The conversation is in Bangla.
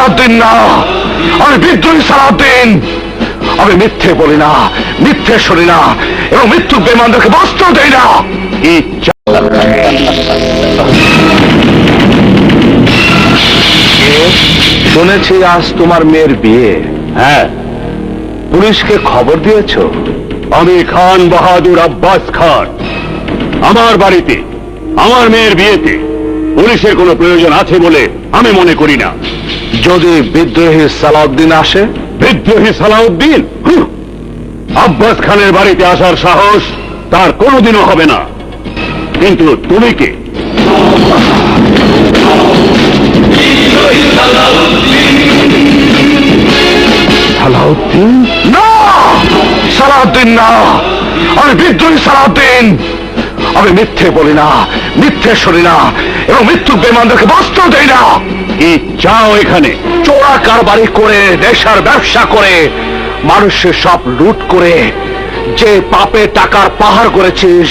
সালাউদ্দিন না, আমি বিদ্রোহী সালাউদ্দিন। আমি মিথ্যে বলি না, মিথ্যে শুনি না, এবং মৃত্যু বেমানদেরকে বস্ত্র দেই না। শুনেছি আজ তোমার মেয়ের বিয়ে। হ্যাঁ, পুলিশকে খবর দিয়েছ? আমি খান বাহাদুর আব্বাস খান। আমার বাড়িতে আমার মেয়ের বিয়েতে পুলিশের কোনো প্রয়োজন আছে বলে আমি মনে করি না। যদি বিদ্রোহী সালাউদ্দিন আসে? বিদ্রোহী সালাউদ্দিন আব্বাস খানের বাড়িতে আসার সাহস তার কোনোদিনও হবে না। কিন্তু তুমি কে? সালাউদ্দিন না, সালাউদ্দিন না, আমি বিদ্রোহী সালাউদ্দিন। আমি মিথ্যে বলি না, মিথ্যে শুনি না, এবং মৃত্যু বেমানদেরকে বস্ত্র দেই না। কি চাও এখানে? চোরা কারবারি করে, নেশার ব্যবসা করে, মানুষের সব লুট করে যে পাপে টাকার পাহাড় করেছিস